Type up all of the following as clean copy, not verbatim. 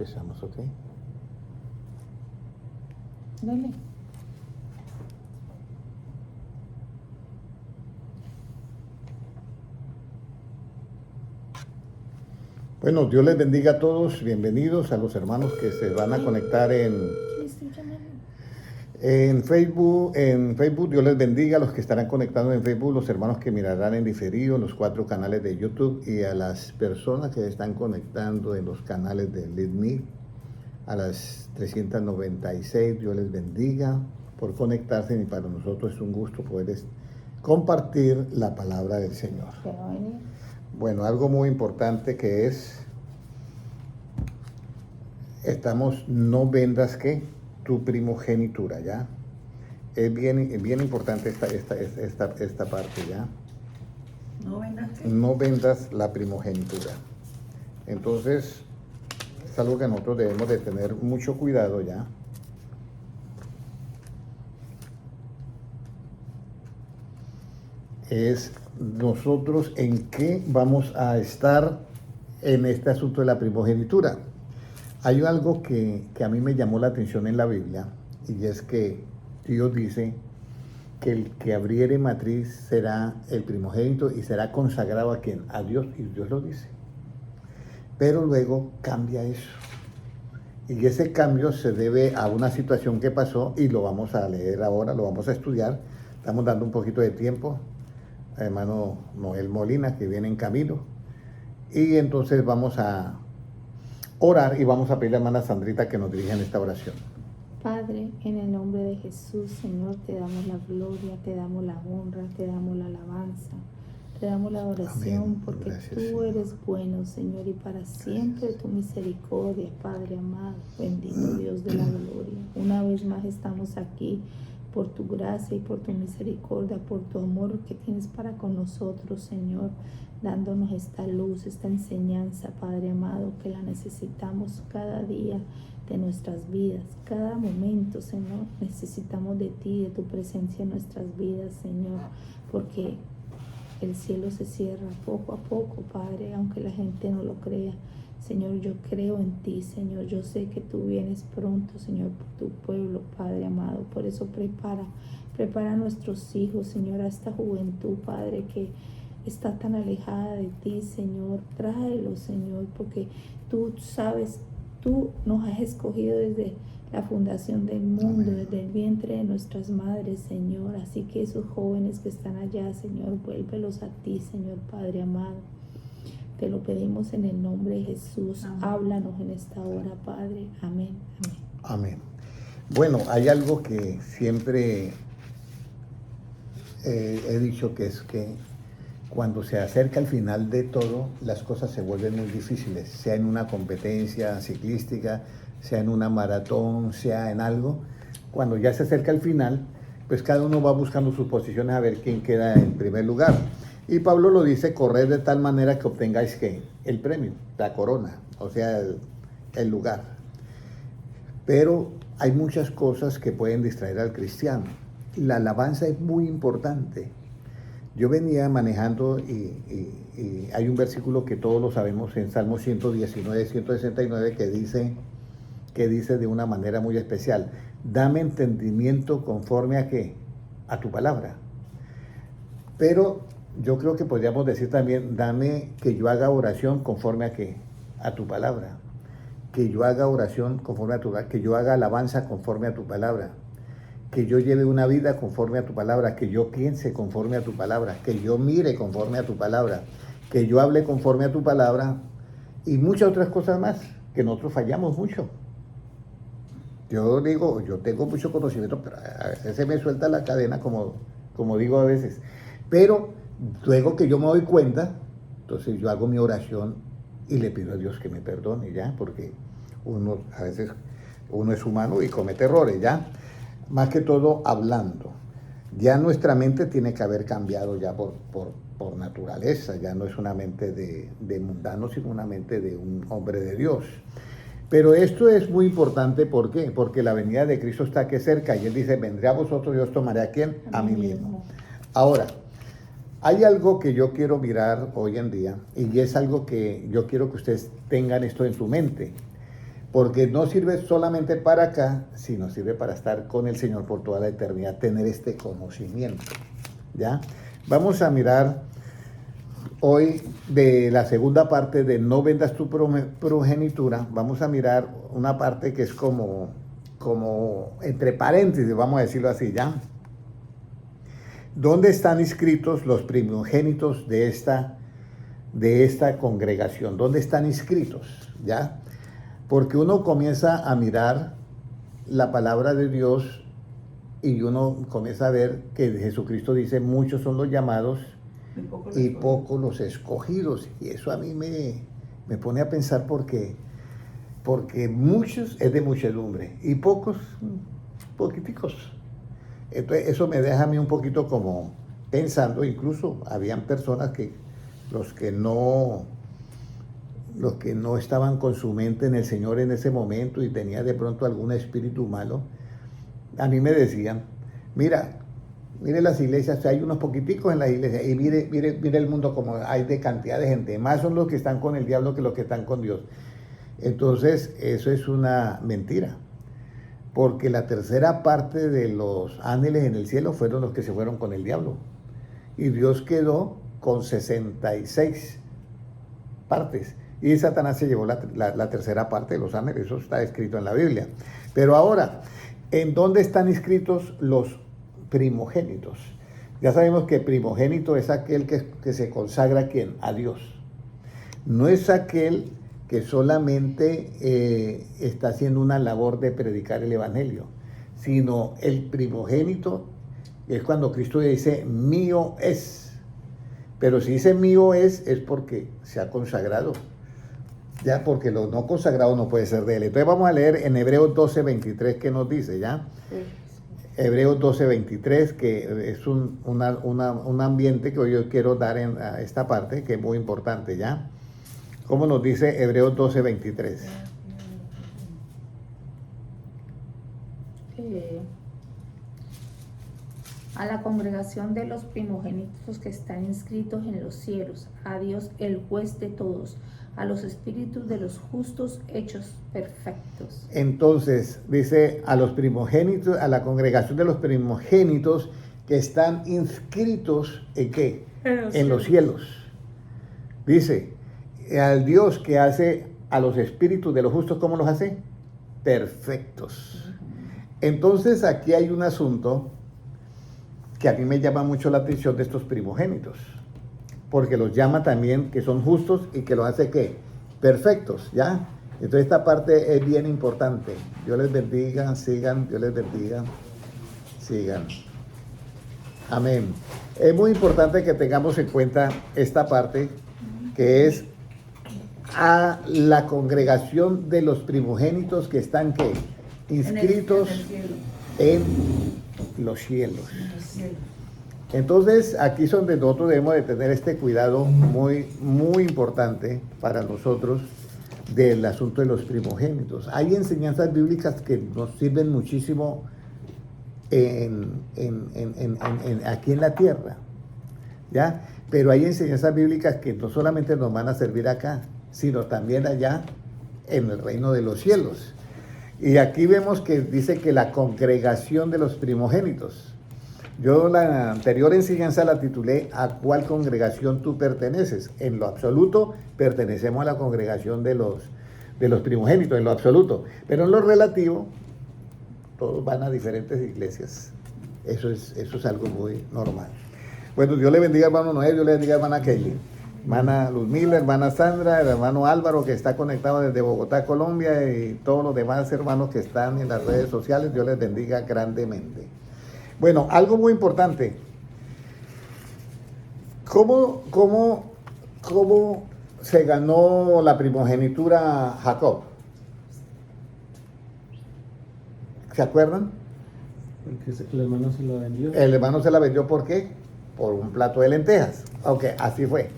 Empezamos, ¿ok? Dale. Bueno, Dios les bendiga a todos. Bienvenidos a los hermanos que se van a conectar ¿Quién estoy llamando? en Facebook. En Facebook, Dios les bendiga a los que estarán conectados en Facebook, los hermanos que mirarán en diferido en los 4 canales de YouTube y a las personas que se están conectando en los canales de LeadMe, a las 396. Dios les bendiga por conectarse y para nosotros es un gusto poder compartir la palabra del Señor. ¿Qué va a venir? Bueno, algo muy importante que estamos, no vendas que tu primogenitura, ¿ya? Es bien importante esta parte, ¿ya? No vengas. No vendas la primogenitura. Entonces, es algo que nosotros debemos de tener mucho cuidado, ¿ya? Es nosotros en qué vamos a estar en este asunto de la primogenitura. Hay algo que a mí me llamó la atención en la Biblia, y es que Dios dice que el que abriere matriz será el primogénito y será consagrado a quien, a Dios, y Dios lo dice. Pero luego cambia eso. Y ese cambio se debe a una situación que pasó y lo vamos a leer ahora, lo vamos a estudiar. Estamos dando un poquito de tiempo a hermano Noel Molina, que viene en camino. Y entonces vamos a orar y vamos a pedirle a hermana Sandrita que nos dirija en esta oración. Padre, en el nombre de Jesús, Señor, te damos la gloria, te damos la honra, te damos la alabanza, te damos la adoración. Amén. Porque Gracias, tú Señor. eres bueno, Señor, y para siempre tu misericordia, Padre amado, bendito Dios de la gloria. Una vez más estamos aquí por tu gracia y por tu misericordia, por tu amor que tienes para con nosotros, Señor, dándonos esta luz, esta enseñanza, Padre amado, que la necesitamos cada día de nuestras vidas, cada momento, Señor. Necesitamos de ti, de tu presencia en nuestras vidas, Señor, porque el cielo se cierra poco a poco, Padre, aunque la gente no lo crea. Señor, yo creo en ti, Señor. Yo sé que tú vienes pronto, Señor, por tu pueblo, Padre amado. Por eso prepara a nuestros hijos, Señor, a esta juventud, Padre, que está tan alejada de ti, Señor. Tráelos, Señor, porque tú sabes, tú nos has escogido desde la fundación del mundo, Amén. desde el vientre de nuestras madres, Señor. Así que esos jóvenes que están allá, Señor, vuélvelos a ti, Señor, Padre amado. Te lo pedimos en el nombre de Jesús. Amén. Háblanos en esta hora, Padre. Amén. Amén. Amén. Bueno, hay algo que siempre he dicho, que es que cuando se acerca el final de todo, las cosas se vuelven muy difíciles, sea en una competencia ciclística, sea en una maratón, sea en algo. Cuando ya se acerca el final, pues cada uno va buscando sus posiciones a ver quién queda en primer lugar. Y Pablo lo dice: corred de tal manera que obtengáis ¿qué? El premio, la corona, o sea, el lugar. Pero hay muchas cosas que pueden distraer al cristiano. La alabanza es muy importante. Yo venía manejando y hay un versículo que todos lo sabemos en Salmo 119, 169 que dice de una manera muy especial: dame entendimiento conforme a ¿qué? A tu palabra. Pero yo creo que podríamos decir también: dame que yo haga oración conforme a ¿qué? A tu palabra. Que yo haga oración conforme a tu palabra, que yo haga alabanza conforme a tu palabra, que yo lleve una vida conforme a tu palabra, que yo piense conforme a tu palabra, que yo mire conforme a tu palabra, que yo hable conforme a tu palabra, y muchas otras cosas más, que nosotros fallamos mucho. Yo digo, yo tengo mucho conocimiento, pero a veces se me suelta la cadena, como digo a veces. Pero luego que yo me doy cuenta, entonces yo hago mi oración y le pido a Dios que me perdone, ¿ya? Porque a veces uno es humano y comete errores, ¿ya? Más que todo hablando. Ya nuestra mente tiene que haber cambiado ya por naturaleza. Ya no es una mente de mundano, sino una mente de un hombre de Dios. Pero esto es muy importante, ¿por qué? Porque la venida de Cristo está aquí cerca y Él dice: vendré a vosotros y os tomaré ¿a quién? A mí mismo. Ahora, hay algo que yo quiero mirar hoy en día, y es algo que yo quiero que ustedes tengan esto en su mente. porque no sirve solamente para acá, sino sirve para estar con el Señor por toda la eternidad, tener este conocimiento, ¿ya? Vamos a mirar hoy de la segunda parte de no vendas tu progenitura. Vamos a mirar una parte que es como entre paréntesis, vamos a decirlo así, ¿ya? ¿Dónde están inscritos los primogénitos de esta congregación? ¿Dónde están inscritos? ¿Ya? Porque uno comienza a mirar la palabra de Dios y uno comienza a ver que Jesucristo dice, muchos son los llamados y pocos los escogidos. Y eso a mí me pone a pensar porque muchos es de muchedumbre y pocos, poquiticos. Entonces eso me deja a mí un poquito como pensando, incluso habían personas que los que no estaban con su mente en el Señor en ese momento y tenía de pronto algún espíritu malo, a mí me decían, mire las iglesias, hay unos poquiticos en las iglesias y mire el mundo como hay de cantidad de gente, más son los que están con el diablo que los que están con Dios. Entonces eso es una mentira, porque la tercera parte de los ángeles en el cielo fueron los que se fueron con el diablo y Dios quedó con 66 partes. Y Satanás se llevó la tercera parte de los ángeles, eso está escrito en la Biblia. Pero ahora, ¿en dónde están inscritos los primogénitos? Ya sabemos que primogénito es aquel que se consagra ¿a quién? A Dios. No es aquel que solamente está haciendo una labor de predicar el evangelio, sino el primogénito es cuando Cristo dice, mío es. Pero si dice mío es porque se ha consagrado. Ya, porque lo no consagrado no puede ser de él. Entonces vamos a leer en Hebreos 12:23 que nos dice, ¿ya? Hebreos 12:23, que es un ambiente que hoy yo quiero dar en esta parte, que es muy importante, ¿ya? ¿Cómo nos dice Hebreos 12:23? A la congregación de los primogénitos que están inscritos en los cielos, a Dios el juez de todos, a los espíritus de los justos hechos perfectos. Entonces, dice a los primogénitos, a la congregación de los primogénitos que están inscritos ¿en qué? En los cielos. Dice, al Dios que hace a los espíritus de los justos, ¿cómo los hace? Perfectos. Entonces, aquí hay un asunto que a mí me llama mucho la atención de estos primogénitos, porque los llama también que son justos y que los hace ¿qué? Perfectos, ¿ya? Entonces esta parte es bien importante. Dios les bendiga, sigan, Dios les bendiga, sigan. Amén. Es muy importante que tengamos en cuenta esta parte, que es a la congregación de los primogénitos que están ¿qué? Inscritos en los cielos. Entonces aquí es donde nosotros debemos de tener este cuidado muy, muy importante para nosotros del asunto de los primogénitos. Hay enseñanzas bíblicas que nos sirven muchísimo aquí en la tierra, ¿ya? Pero hay enseñanzas bíblicas que no solamente nos van a servir acá, sino también allá en el reino de los cielos. Y aquí vemos que dice que la congregación de los primogénitos. Yo la anterior enseñanza la titulé ¿a cuál congregación tú perteneces? En lo absoluto pertenecemos a la congregación de los primogénitos, en lo absoluto. Pero en lo relativo, todos van a diferentes iglesias. Eso es algo muy normal. Bueno, Dios le bendiga, hermano Noé, Dios le bendiga, hermana Kelly, hermana Luzmila, hermana Sandra, el hermano Álvaro que está conectado desde Bogotá, Colombia, y todos los demás hermanos que están en las redes sociales. Dios les bendiga grandemente. Bueno, algo muy importante. ¿Cómo se ganó la primogenitura Jacob? ¿Se acuerdan? Porque el hermano se la vendió. El hermano se la vendió, ¿por qué? Por un plato de lentejas. Ok, así fue.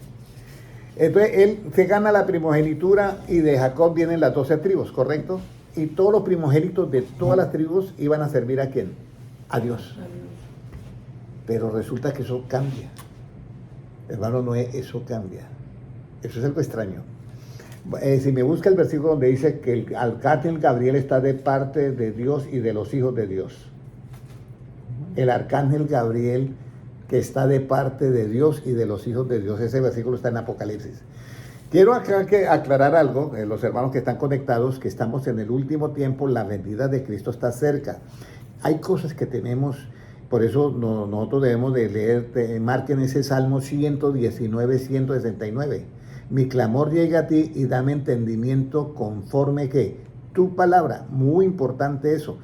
Entonces él se gana la primogenitura y de Jacob vienen las 12 tribus, ¿correcto? Y todos los primogénitos de todas las tribus iban a servir ¿a quién? A Dios. Pero resulta que eso cambia. Hermano Noé, eso cambia. Eso es algo extraño. Si me busca el versículo donde dice que el arcángel Gabriel está de parte de Dios y de los hijos de Dios. El arcángel Gabriel que está de parte de Dios y de los hijos de Dios. Ese versículo está en Apocalipsis. Quiero acá aclarar algo, los hermanos que están conectados, que estamos en el último tiempo, la venida de Cristo está cerca. Hay cosas que tenemos, por eso nosotros debemos de leer, marquen ese Salmo 119, 169. Mi clamor llega a ti y dame entendimiento conforme que tu palabra, muy importante eso.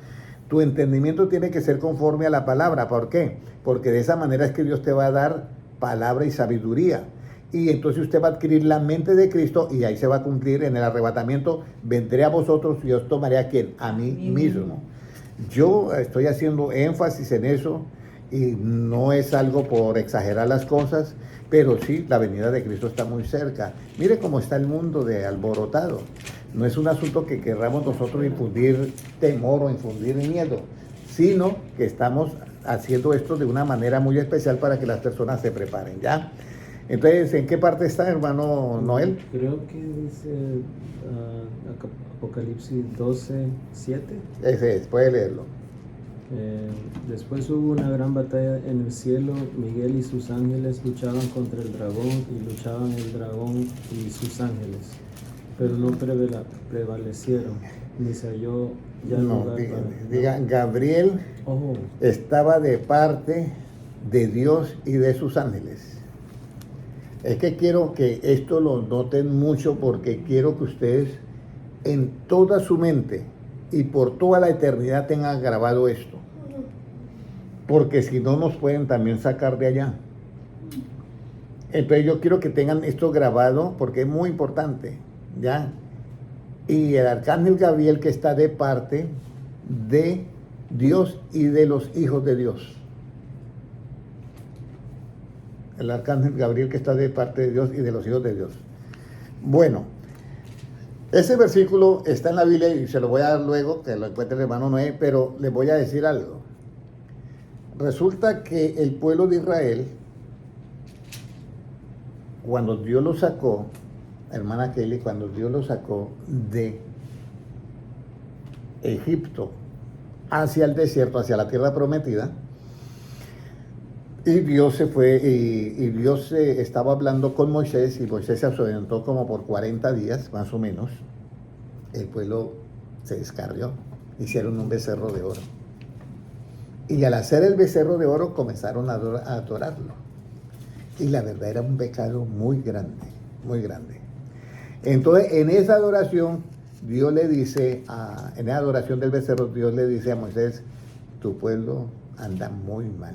Tu entendimiento tiene que ser conforme a la palabra. ¿Por qué? Porque de esa manera es que Dios te va a dar palabra y sabiduría. Y entonces usted va a adquirir la mente de Cristo y ahí se va a cumplir en el arrebatamiento. Vendré a vosotros y os tomaré a ¿quién? A mí mismo. Yo estoy haciendo énfasis en eso y no es algo por exagerar las cosas, pero sí, la venida de Cristo está muy cerca. Mire cómo está el mundo de alborotado. No es un asunto que querramos nosotros infundir temor o infundir miedo, sino que estamos haciendo esto de una manera muy especial para que las personas se preparen, ¿ya? Entonces, ¿en qué parte está, hermano Noel? Creo que dice Apocalipsis 12:7. Ese es, puede leerlo. Después hubo una gran batalla en el cielo. Miguel y sus ángeles luchaban contra el dragón y luchaban el dragón y sus ángeles, pero no prevalecieron, ni se halló ya lugar diga, Gabriel estaba de parte de Dios y de sus ángeles. Es que quiero que esto lo noten mucho porque quiero que ustedes en toda su mente y por toda la eternidad tengan grabado esto. Porque si no nos pueden también sacar de allá. Entonces yo quiero que tengan esto grabado porque es muy importante, ¿ya? Y el arcángel Gabriel que está de parte de Dios y de los hijos de Dios. El arcángel Gabriel que está de parte de Dios y de los hijos de Dios. Bueno, ese versículo está en la Biblia y se lo voy a dar luego, que lo encuentre el hermano Noé, pero les voy a decir algo. Resulta que el pueblo de Israel, cuando Dios lo sacó, hermana Kelly, cuando Dios lo sacó de Egipto hacia el desierto, hacia la tierra prometida, y Dios se fue, y Dios estaba hablando con Moisés, y Moisés se ausentó como por 40 días, más o menos. El pueblo se descarrió, hicieron un becerro de oro. Y al hacer el becerro de oro comenzaron a adorarlo. Y la verdad era un pecado muy grande, muy grande. Entonces, en esa adoración, Dios le dice, en la adoración del becerro, Dios le dice a Moisés, tu pueblo anda muy mal.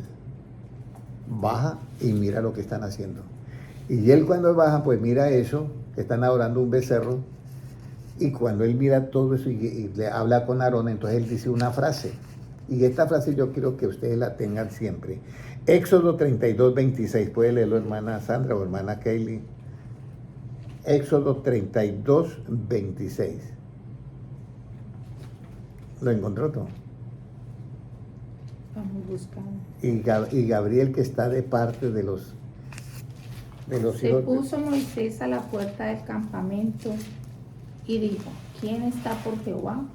Baja y mira lo que están haciendo. Y él cuando baja, pues mira eso, que están adorando un becerro, y cuando él mira todo eso y le habla con Aarón, entonces él dice una frase, y esta frase yo quiero que ustedes la tengan siempre. Éxodo 32:26, puede leerlo hermana Sandra o hermana Kaylee. Éxodo 32:26. ¿Lo encontró todo? Vamos buscando. Y Gabriel que está de parte de los Se hijos. puso Moisés a la puerta del campamento y dijo, ¿quién está por Jehová?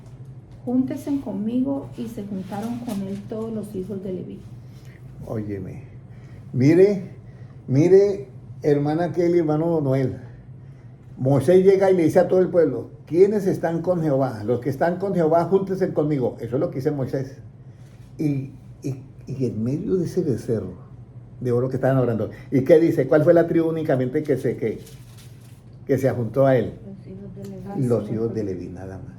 Júntense conmigo, y se juntaron con él todos los hijos de Leví. Óyeme, mire, hermana Kelly, hermano Noel. Moisés llega y le dice a todo el pueblo, ¿quiénes están con Jehová? Los que están con Jehová, júntense conmigo. Eso es lo que dice Moisés. Y en medio de ese becerro de oro que estaban orando, ¿y qué dice? ¿Cuál fue la tribu únicamente que se juntó a él? Los hijos de Leví, nada más.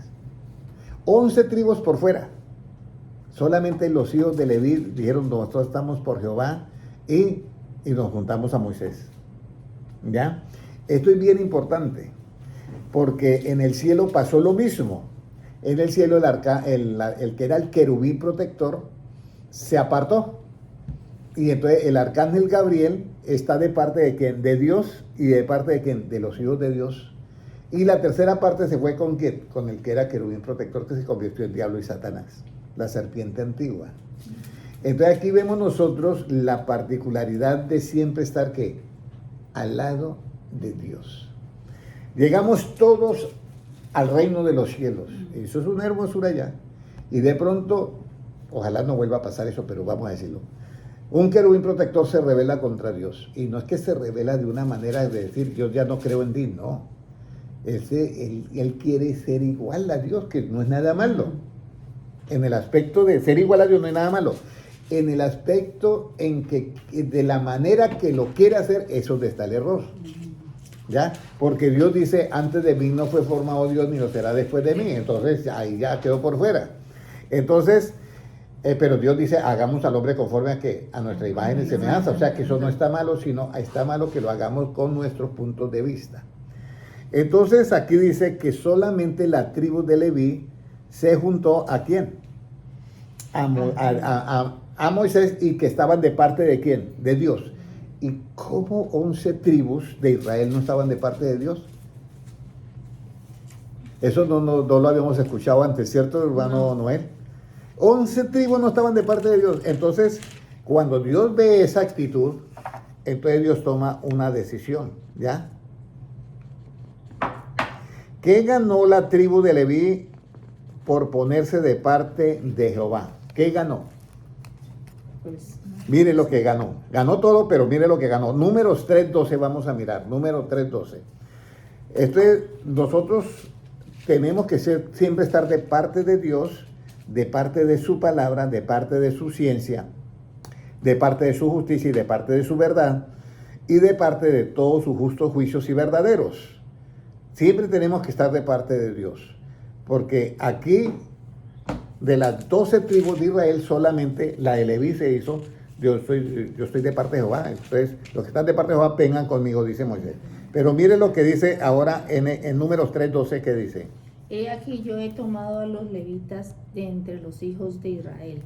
11 tribus por fuera. Solamente los hijos de Leví dijeron, nosotros estamos por Jehová, y nos juntamos a Moisés. ¿Ya? Esto es bien importante, porque en el cielo pasó lo mismo. En el cielo el que era el querubín protector se apartó. Y entonces el arcángel Gabriel está de parte de quién? De Dios, y de parte de quién? De los hijos de Dios. Y la tercera parte se fue con quién? Con el que era querubín protector, que se convirtió en diablo y Satanás, la serpiente antigua. Entonces aquí vemos nosotros la particularidad de siempre estar ¿qué? Al lado de Dios. Llegamos todos al reino de los cielos. Eso es una hermosura ya. Y de pronto, ojalá no vuelva a pasar eso, pero vamos a decirlo. Un querubín protector se revela contra Dios. Y no es que se revela de una manera de decir, yo ya no creo en ti, no. Él quiere ser igual a Dios, que no es nada malo. En el aspecto de ser igual a Dios no es nada malo. En el aspecto en que de la manera que lo quiere hacer, eso es donde está el error. ¿Ya? Porque Dios dice, antes de mí no fue formado Dios, ni lo será después de mí. Entonces ahí ya quedó por fuera. Entonces, pero Dios dice, hagamos al hombre conforme a que a nuestra imagen y semejanza. O sea que eso no está malo, sino está malo que lo hagamos con nuestros puntos de vista. Entonces aquí dice que solamente la tribu de Leví se juntó ¿a quién? A Moisés, y que estaban de parte de quién? De Dios. ¿Y cómo 11 tribus de Israel no estaban de parte de Dios? Eso no lo habíamos escuchado antes, ¿cierto, hermano Noel? 11 tribus no estaban de parte de Dios. Entonces, cuando Dios ve esa actitud, entonces Dios toma una decisión, ¿ya? ¿Qué ganó la tribu de Leví por ponerse de parte de Jehová? ¿Qué ganó? Pues, Mire lo que ganó. Ganó todo, pero mire lo que ganó. Números 3:12 vamos a mirar. Número 3:12. Nosotros tenemos que siempre estar de parte de Dios, de parte de su palabra, de parte de su ciencia, de parte de su justicia y de parte de su verdad, y de parte de todos sus justos juicios y verdaderos. Siempre tenemos que estar de parte de Dios. Porque aquí, de las 12 tribus de Israel, solamente la de Leví se hizo, yo estoy de parte de Jehová. Entonces, los que están de parte de Jehová, vengan conmigo, dice Moisés. Pero mire lo que dice ahora en Números 3:12, que dice. he aquí yo he tomado a los levitas de entre los hijos de Israel,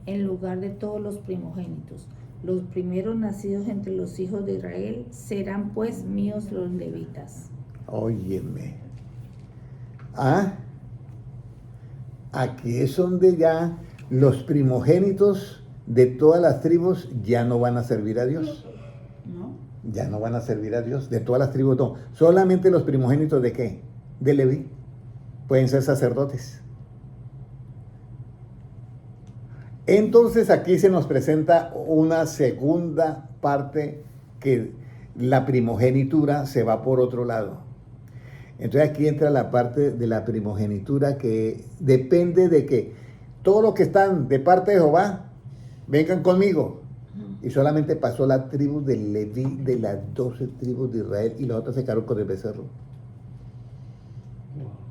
en lugar de todos los primogénitos. Los primeros nacidos entre los hijos de Israel serán pues míos los levitas. Óyeme. Aquí es donde ya los primogénitos de todas las tribus ya no van a servir a Dios. ¿No? Ya no van a servir a Dios. De todas las tribus no. Solamente los primogénitos de ¿qué? De Leví. Pueden ser sacerdotes. Entonces aquí se nos presenta una segunda parte, que la primogenitura se va por otro lado. Entonces aquí entra la parte de la primogenitura, que depende de que todos los que están de parte de Jehová vengan conmigo. Y solamente pasó la tribu de Leví de las 12 tribus de Israel, y las otras se quedaron con el becerro.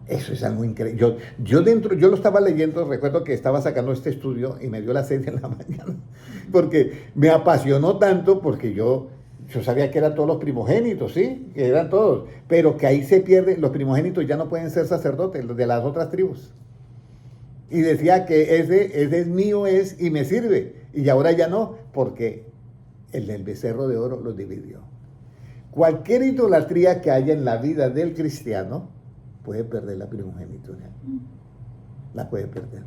Eso es algo increíble. Yo lo estaba leyendo, recuerdo que estaba sacando este estudio y me dio las 6 de la mañana, porque me apasionó tanto, porque yo sabía que eran todos los primogénitos, ¿sí? Que eran todos, pero que ahí se pierde, los primogénitos ya no pueden ser sacerdotes, los de las otras tribus. Y decía que ese es mío y me sirve, y ahora ya no, porque el del becerro de oro los dividió. Cualquier idolatría que haya en la vida del cristiano puede perder la primogenitura. La puede perder.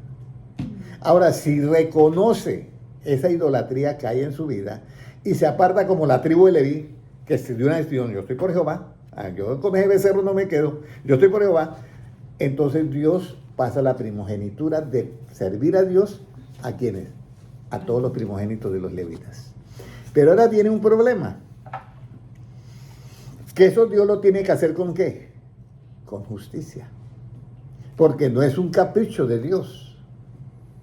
Ahora, si reconoce esa idolatría que hay en su vida y se aparta como la tribu de Leví, que se dio una decisión, yo estoy por Jehová, yo con ese becerro no me quedo, yo estoy por Jehová, entonces Dios pasa la primogenitura de servir a Dios ¿a quiénes? A todos los primogénitos de los levitas. Pero ahora viene un problema, que eso Dios lo tiene que hacer ¿con qué? Con justicia, porque no es un capricho de Dios.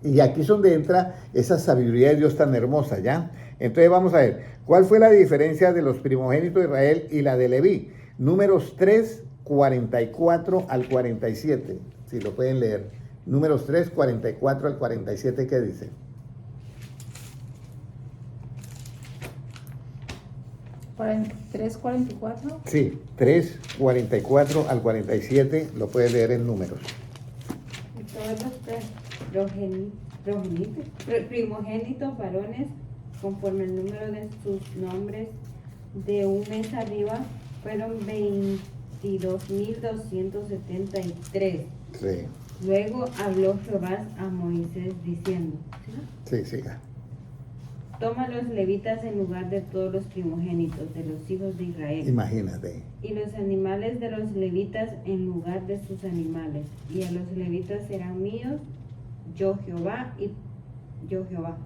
Y aquí es donde entra esa sabiduría de Dios tan hermosa, ¿ya? Entonces vamos a ver, ¿cuál fue la diferencia de los primogénitos de Israel y la de Leví? Números 3, 44 al 47, si lo pueden leer. Números 3, 44 al 47, ¿qué dice? ¿3:44? Sí, 3, 44 al 47, lo puede leer en Números. Y todos los primogénitos varones, conforme el número de sus nombres, de un mes arriba, fueron 22,273. Sí. Luego habló Jehová a Moisés diciendo, Sí, siga. Toma los levitas en lugar de todos los primogénitos de los hijos de Israel. Imagínate. Y los animales de los levitas en lugar de sus animales. Y a los levitas serán míos, yo Jehová, y yo Jehová.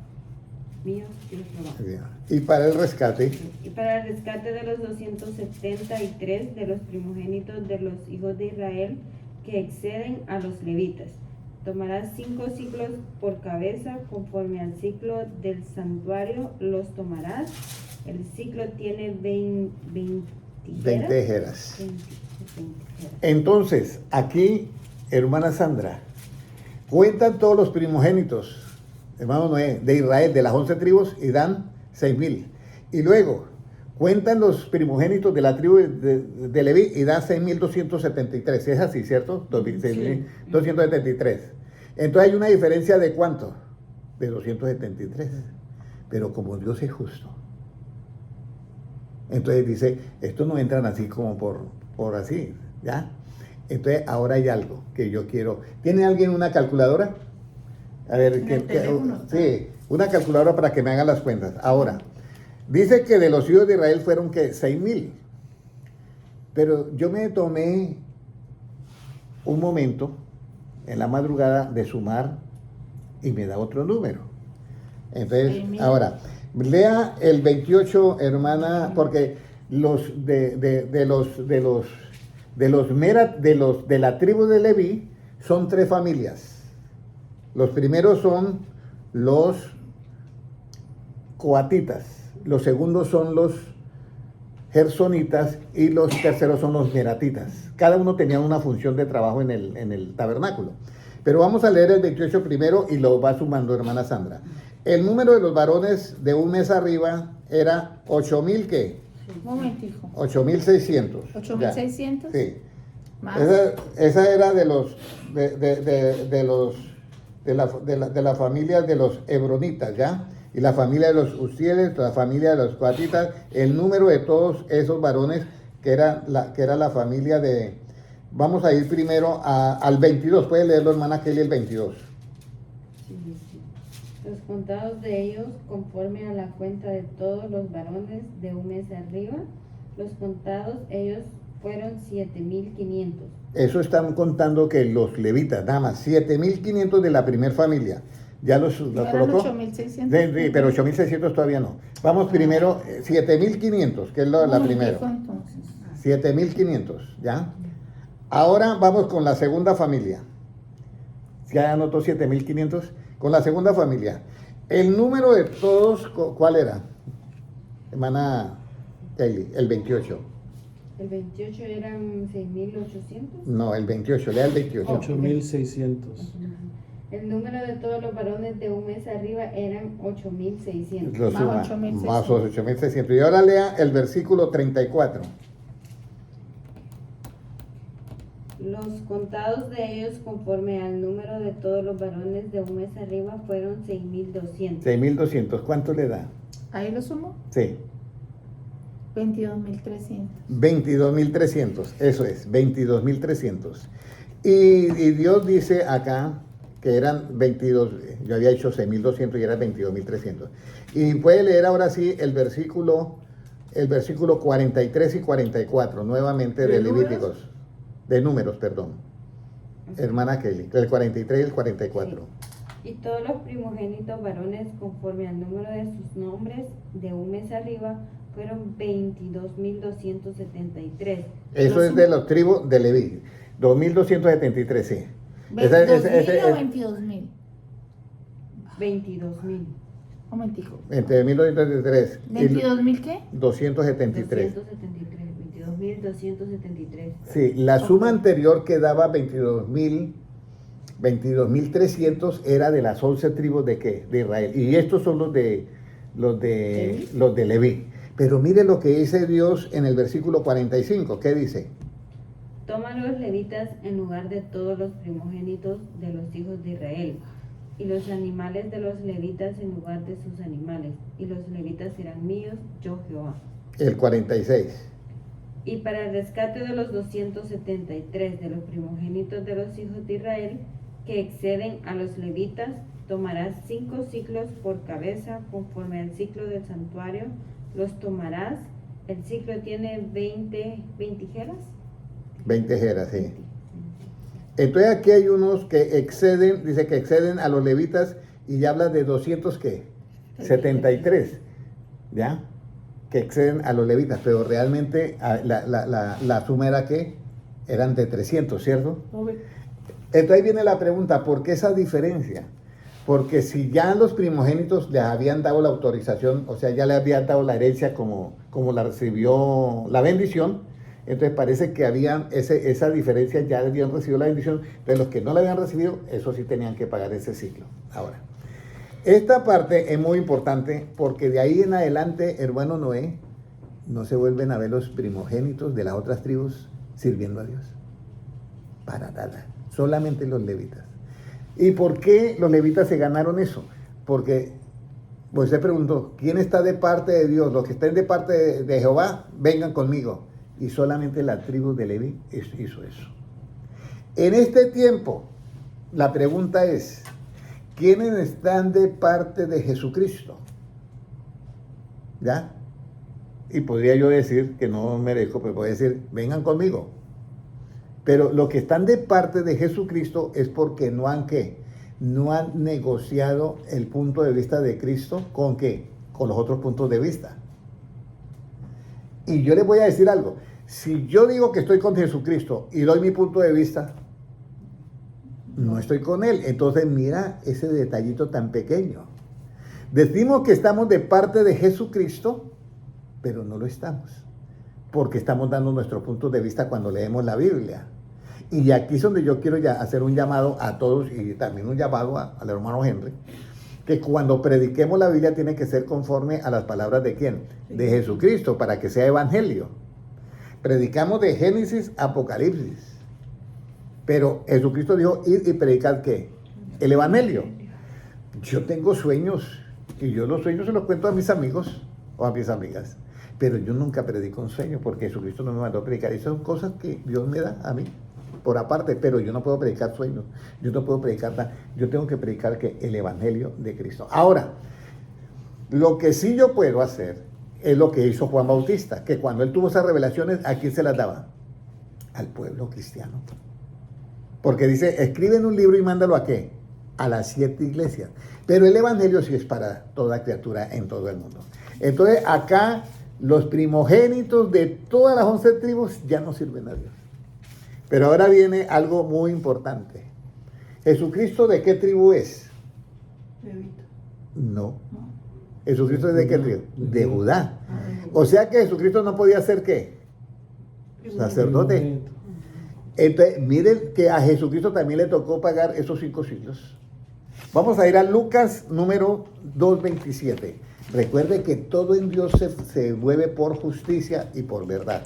Míos, yo Jehová. Y para el rescate, Y para el rescate de los 273 de los primogénitos de los hijos de Israel que exceden a los levitas. Tomarás 5 ciclos por cabeza, conforme al ciclo del santuario los tomarás. El ciclo tiene 20 20 jeras. 20 jeras. Entonces, aquí, hermana Sandra, cuentan todos los primogénitos, hermano Noé, de Israel, de las 11 tribus, y dan 6,000. Y luego, cuentan los primogénitos de la tribu de Leví y dan 6,273. Es así, ¿cierto? 6,273. Entonces hay una diferencia de ¿cuánto? De 273. Pero como Dios es justo, entonces dice, estos no entran así como por así, ¿ya? Entonces ahora hay algo que yo quiero. ¿Tiene alguien una calculadora? A ver, sí, una calculadora para que me hagan las cuentas. Ahora, dice que de los hijos de Israel fueron que 6,000. Pero yo me tomé un momento en la madrugada de sumar y me da otro número. Entonces, 6,000. ahora, lea el 28, hermana, porque los de la tribu de Leví son 3 familias. Los primeros son los coatitas, los segundos son los gersonitas y los terceros son los meratitas. Cada uno tenía una función de trabajo en el tabernáculo. Pero vamos a leer el 28 primero y lo va sumando, hermana Sandra. El número de los varones de un mes arriba era 8,000, ¿qué? Un momentico. 8,600. 8,600. Sí. Más. Esa era de la familia de los hebronitas, ¿ya? Y la familia de los usieles, la familia de los coatitas, el número de todos esos varones que era la familia de... Vamos a ir primero al 22, puede leerlo, hermana Kelly, el 22. Sí. Los contados de ellos, conforme a la cuenta de todos los varones de un mes arriba, los contados ellos fueron 7,500. Eso están contando que los levitas, nada más, 7,500 de la primer familia. ¿Ya los colocó? 8,600. Sí, pero 8,600 todavía no. Vamos primero, 7,500, que es la primera. 7,500, ¿ya? Ahora vamos con la segunda familia. Ya anotó 7,500. Con la segunda familia. El número de todos, ¿cuál era? Hermana Kelly, el 28. El 28 eran 6,800. No, el 28, lea el 28. 8,600. El número de todos los varones de un mes arriba eran 8,600. Lo Más suma, 8,600. más 8,600. Y ahora lea el versículo 34. Los contados de ellos, conforme al número de todos los varones de un mes arriba, fueron 6,200. 6,200. ¿Cuánto le da? Ahí lo sumo. Sí. 22,300. 22,300. Eso es, 22,300. Y Dios dice acá que eran 22, yo había hecho 6,200 y eran 22,300. Y puede leer ahora sí el versículo 43 y 44, nuevamente de Levíticos. De números, perdón. Hermana Kelly, el 43 y el 44. Sí. Y todos los primogénitos varones, conforme al número de sus nombres, de un mes arriba, fueron 22,273. Eso es de los tribus de Leví. 2,273, sí. 22,000 o 22,000. 22,000. Un momentico. Entre 1,273 y ¿22,000 qué? 273. 22,273. Sí, la suma anterior que daba 22,300 era de las 11 tribus de ¿qué? De Israel. Y estos son los de Leví. Pero mire lo que dice Dios en el versículo 45. ¿Qué dice? Toma los levitas en lugar de todos los primogénitos de los hijos de Israel, y los animales de los levitas en lugar de sus animales, y los levitas serán míos, yo Jehová. El 46. Y para el rescate de los 273 de los primogénitos de los hijos de Israel, que exceden a los levitas, tomarás 5 siclos por cabeza, conforme al ciclo del santuario, los tomarás. El ciclo tiene 20 jeras. 20 jeras, sí. Entonces aquí hay unos que exceden, dice que exceden a los levitas y ya habla de 200, ¿qué? 73, ¿ya? Que exceden a los levitas, pero realmente la suma era que eran de 300, ¿cierto? Entonces ahí viene la pregunta, ¿por qué esa diferencia? Porque si ya los primogénitos les habían dado la autorización, o sea, ya le habían dado la herencia como la recibió la bendición, entonces parece que habían esa diferencia, ya habían recibido la bendición, pero los que no la habían recibido, eso sí tenían que pagar ese ciclo. Ahora, esta parte es muy importante porque de ahí en adelante, hermano Noé, no se vuelven a ver los primogénitos de las otras tribus sirviendo a Dios. Para nada, solamente los levitas. ¿Y por qué los levitas se ganaron eso? Porque Moisés preguntó, ¿quién está de parte de Dios? Los que estén de parte de Jehová, vengan conmigo. Y solamente la tribu de Leví hizo eso. En este tiempo, la pregunta es, ¿quiénes están de parte de Jesucristo? ¿Ya? Y podría yo decir que no merezco, pero puedo decir, vengan conmigo. Pero los que están de parte de Jesucristo es porque no han negociado el punto de vista de Cristo con ¿qué? Con los otros puntos de vista. Y yo les voy a decir algo. Si yo digo que estoy con Jesucristo y doy mi punto de vista, no estoy con Él. Entonces mira ese detallito tan pequeño. Decimos que estamos de parte de Jesucristo, pero no lo estamos. Porque estamos dando nuestro punto de vista cuando leemos la Biblia. Y aquí es donde yo quiero ya hacer un llamado a todos y también un llamado al hermano Henry, que cuando prediquemos la Biblia tiene que ser conforme a las palabras de ¿quién? De Jesucristo, para que sea evangelio. Predicamos de Génesis a Apocalipsis, pero Jesucristo dijo, ir y predicar ¿qué? El evangelio. Yo tengo sueños y yo los sueños se los cuento a mis amigos o a mis amigas, pero yo nunca predico un sueño porque Jesucristo no me mandó a predicar. Esas son cosas que Dios me da a mí por aparte, pero yo no puedo predicar sueños, yo no puedo predicar nada, yo tengo que predicar que el evangelio de Cristo. Ahora, lo que sí yo puedo hacer es lo que hizo Juan Bautista, que cuando él tuvo esas revelaciones, ¿a quién se las daba? Al pueblo cristiano. Porque dice, escribe en un libro y mándalo ¿a qué? A las 7 iglesias. Pero el evangelio sí es para toda criatura en todo el mundo. Entonces acá los primogénitos de todas las 11 tribus ya no sirven a Dios. Pero ahora viene algo muy importante. ¿Jesucristo de qué tribu es? No. ¿Jesucristo es de qué tribu? De Judá. O sea que Jesucristo no podía ser ¿qué? Sacerdote. Entonces, miren que a Jesucristo también le tocó pagar esos 5 siglos. Vamos a ir a Lucas número 2:27. Recuerde que todo en Dios se mueve por justicia y por verdad.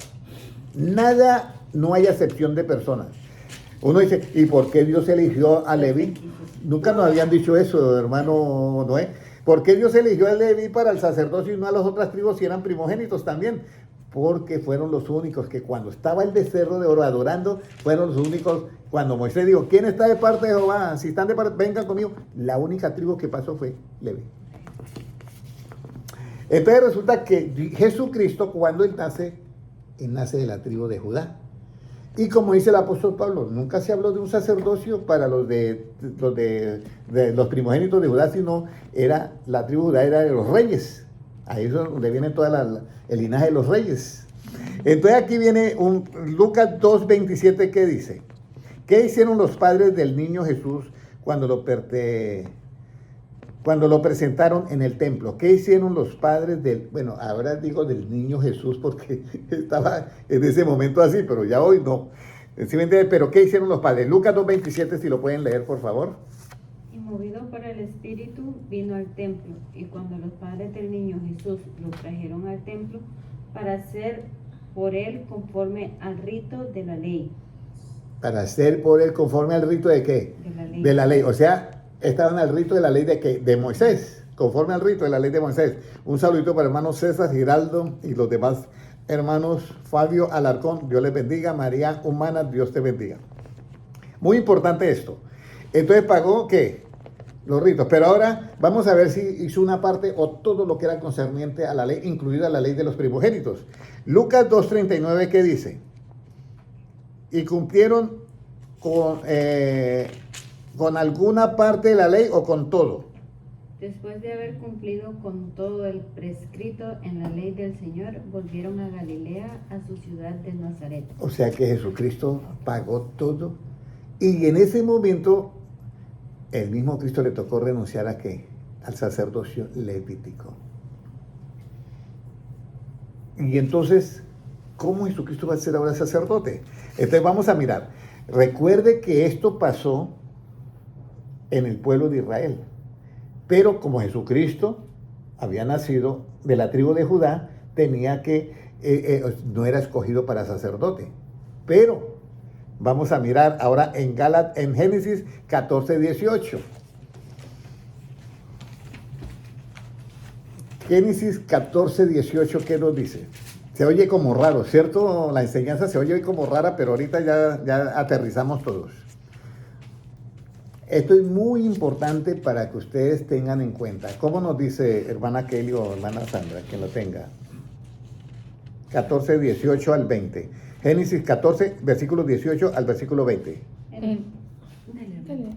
Nada, no hay acepción de personas. Uno dice, ¿y por qué Dios eligió a Leví? Nunca nos habían dicho eso, hermano Noé. ¿Por qué Dios eligió a Leví para el sacerdocio y no a las otras tribus si eran primogénitos también? Porque fueron los únicos que cuando estaba el becerro de oro adorando, fueron los únicos, cuando Moisés dijo, ¿quién está de parte de Jehová? Si están de parte, vengan conmigo. La única tribu que pasó fue Leví. Entonces resulta que Jesucristo, cuando él nace de la tribu de Judá. Y como dice el apóstol Pablo, nunca se habló de un sacerdocio para los primogénitos de Judá, sino la tribu de Judá era de los reyes. Ahí es donde viene el linaje de los reyes. Entonces aquí viene Lucas 2:27 que dice, ¿qué hicieron los padres del niño Jesús cuando lo presentaron en el templo? ¿Qué hicieron los padres ahora digo del niño Jesús porque estaba en ese momento así, pero ya hoy no. ¿Sí me entiendes? Pero ¿qué hicieron los padres? Lucas 2:27, si lo pueden leer, por favor. Y movido por el Espíritu, vino al templo, y cuando los padres del niño Jesús lo trajeron al templo para hacer por él conforme al rito de la ley. ¿Para hacer por él conforme al rito de qué? De la ley. O sea, estaban al rito de la ley de qué? De Moisés, conforme al rito de la ley de Moisés. Un saludito para hermanos César, Giraldo y los demás hermanos. Fabio Alarcón, Dios les bendiga. María Humana, Dios te bendiga. Muy importante esto. Entonces pagó, ¿qué? Los ritos. Pero ahora vamos a ver si hizo una parte o todo lo que era concerniente a la ley, incluida la ley de los primogénitos. Lucas 2:39, ¿qué dice? Y cumplieron con alguna parte de la ley o con todo. Después de haber cumplido con todo el prescrito en la ley del Señor, volvieron a Galilea, a su ciudad de Nazaret. O sea que Jesucristo pagó todo. Y en ese momento, el mismo Cristo le tocó renunciar ¿a qué? Al sacerdocio levítico. Y entonces, ¿cómo Jesucristo va a ser ahora sacerdote? Entonces vamos a mirar. Recuerde que esto pasó en el pueblo de Israel. Pero como Jesucristo había nacido de la tribu de Judá, tenía que, no era escogido para sacerdote. Pero vamos a mirar ahora en Génesis 14:18. Génesis 14:18, ¿qué nos dice? Se oye como raro, ¿cierto? La enseñanza se oye como rara, pero ahorita ya aterrizamos todos. Esto es muy importante para que ustedes tengan en cuenta. ¿Cómo nos dice hermana Kelly o hermana Sandra, quien lo tenga? 14:18 al 20. Génesis 14, versículo 18 al versículo 20.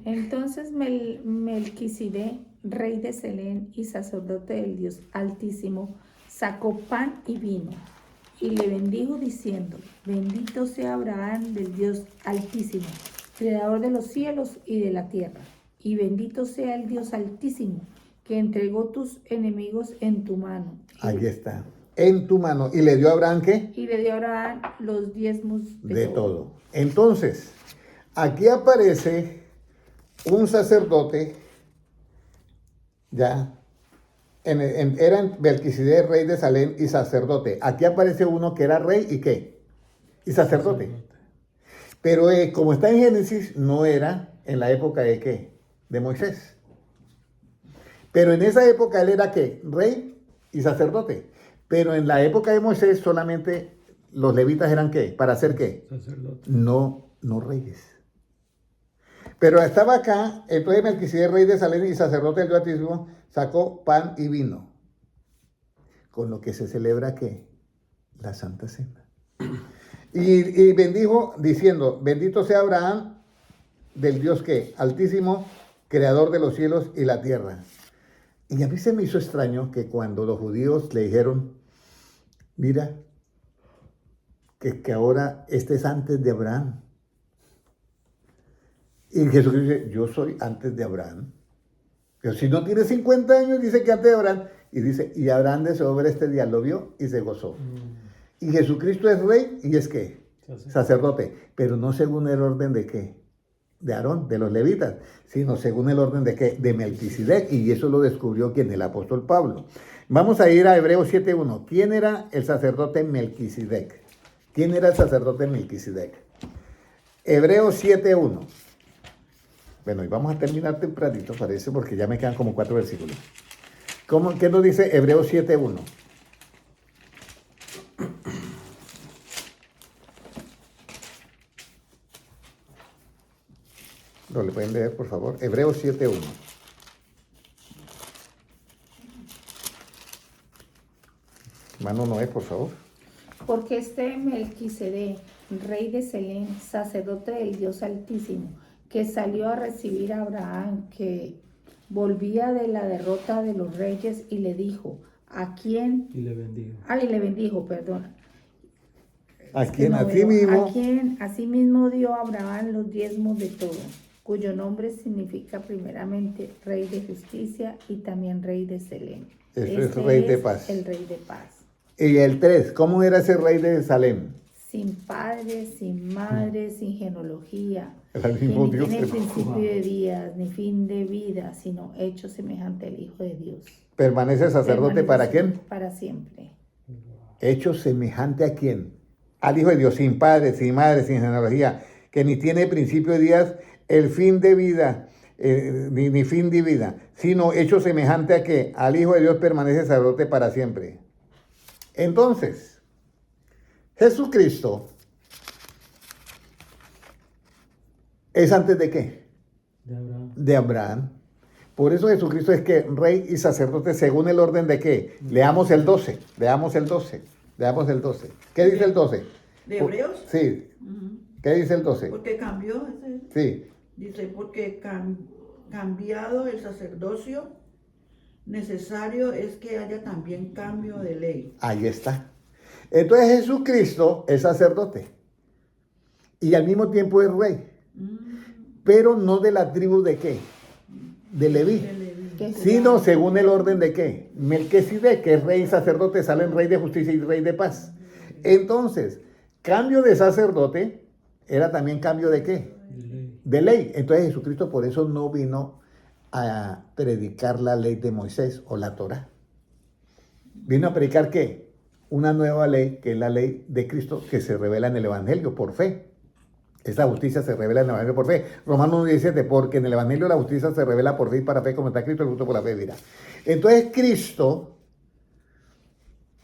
Entonces Melquisedec, rey de Selén y sacerdote del Dios Altísimo, sacó pan y vino y le bendijo diciendo: bendito sea Abraham del Dios Altísimo, creador de los cielos y de la tierra, y bendito sea el Dios Altísimo, que entregó tus enemigos en tu mano. Ahí está, en tu mano. ¿Y le dio a Abraham qué? Y le dio a Abraham los diezmos de todo. Entonces, aquí aparece un sacerdote, ya, era Melquisedec, rey de Salem y sacerdote. Aquí aparece uno que era rey y ¿qué? Y sacerdote. Pero como está en Génesis, no era en la época de ¿qué? De Moisés. Pero en esa época él era ¿qué? Rey y sacerdote. Pero en la época de Moisés solamente los levitas eran ¿qué? ¿Para hacer qué? Sacerdote. No reyes. Pero estaba acá, entonces Melquisedec, rey de Salem y sacerdote del Dios Altísimo, sacó pan y vino. Con lo que se celebra ¿qué? La Santa Cena. Y bendijo diciendo: bendito sea Abraham del Dios ¿qué? Altísimo, creador de los cielos y la tierra. Y a mí se me hizo extraño que cuando los judíos le dijeron: mira, que ahora este es antes de Abraham. Y Jesús dice: yo soy antes de Abraham. Pero si no tiene 50 años, dice que antes de Abraham. Y dice: y Abraham de sobre este día lo vio y se gozó. Y Jesucristo es rey y es ¿qué? Sacerdote. Pero no según el orden de ¿qué? De Aarón, de los levitas, sino según el orden de ¿qué? De Melquisedec. Y eso lo descubrió ¿quién? El apóstol Pablo. Vamos a ir a Hebreos 7:1. ¿Quién era el sacerdote Melquisedec? ¿Quién era el sacerdote Melquisedec? Hebreos 7:1. Bueno, y vamos a terminar tempranito, parece, porque ya me quedan como 4 versículos. ¿Qué nos dice Hebreos 7:1? ¿Lo le pueden leer, por favor? Hebreos 7:1. Hermano Noé, por favor. Porque este Melquisedec, rey de Selén, sacerdote del Dios Altísimo, que salió a recibir a Abraham, que volvía de la derrota de los reyes, y le dijo: ¿a quién? Y le bendijo. Y le bendijo, perdón. A quien asimismo. A quien asimismo dio a Abraham los diezmos de todo, cuyo nombre significa primeramente Rey de Justicia y también Rey de Selén. Eso es Rey de Paz. El Rey de Paz. Y el 3, ¿cómo era ese rey de Salem? Sin padre, sin madre, sin genealogía, Era el que mismo ni Dios tiene que principio de días, ni fin de vida, sino hecho semejante al Hijo de Dios. permanece sacerdote. ¿Para quién? Para siempre. Hecho semejante a quién? Al Hijo de Dios, sin padre, sin madre, sin genealogía, que ni tiene principio de días, el fin de vida, ni fin de vida, sino hecho semejante a que al Hijo de Dios permanece sacerdote para siempre. Entonces, Jesucristo es antes de qué? de Abraham. de Abraham. Por eso Jesucristo es que rey y sacerdote según el orden de qué. Leamos el 12, leamos el 12, leamos el 12. ¿Qué dice el 12? ¿De Hebreos? Sí, Ujú. ¿qué dice el 12? Porque cambió, Sí, dice, porque cambiado el sacerdocio, necesario es que haya también cambio de ley. ahí está. Entonces Jesucristo es sacerdote y al mismo tiempo es rey, pero no de la tribu de qué, de Leví, De Leví. Que sino según el orden de qué, Melquisedec, que es rey y sacerdote, salen rey de justicia y rey de paz. Entonces, cambio de sacerdote era también cambio de qué, De ley. de ley. Entonces Jesucristo por eso no vino a predicar la ley de Moisés o la Torá. Vino a predicar qué, una nueva ley, que es la ley de Cristo que se revela en el Evangelio por fe. Esa justicia se revela en el Evangelio por fe. Romanos 17, porque en el Evangelio la justicia se revela por fe y para fe, como está Cristo, el fruto por la fe dirá. Entonces Cristo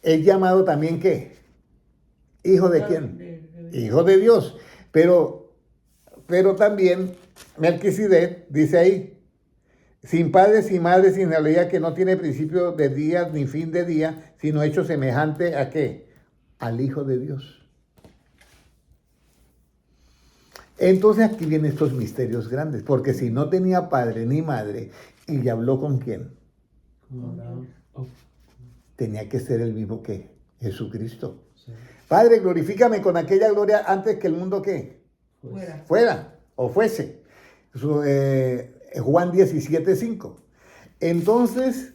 es llamado también ¿qué? ¿Hijo de quién? Hijo de Dios. Pero también Melquisedec dice ahí, sin padres y madres, sin realidad, que no tiene principio de días ni fin de día, sino hecho semejante a ¿qué? Al Hijo de Dios. Entonces aquí vienen estos misterios grandes, porque si no tenía padre ni madre, y habló con quién, Con Abraham. Oh, tenía que ser el mismo que Jesucristo. sí. Padre, glorifícame con aquella gloria antes que el mundo ¿qué? Pues, Fuera. O fuese. Juan 17:5. Entonces,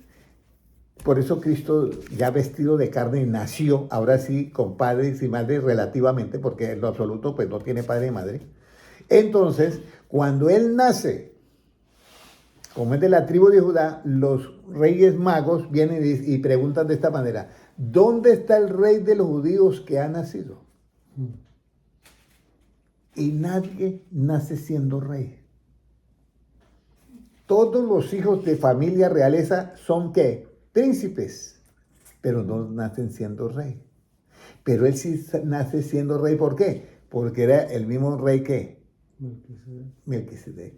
por eso Cristo ya vestido de carne nació, ahora sí, con padres y madres relativamente, porque en lo absoluto pues no tiene padre y madre. Entonces, cuando Él nace, como es de la tribu de Judá, los reyes magos vienen y preguntan de esta manera, ¿dónde está el rey de los judíos que ha nacido? Y nadie nace siendo rey. Todos los hijos de familia realeza son ¿qué? Príncipes, pero no nacen siendo rey. Pero él sí nace siendo rey, ¿por qué? Porque era el mismo rey que Melquisedec. Melquisedec.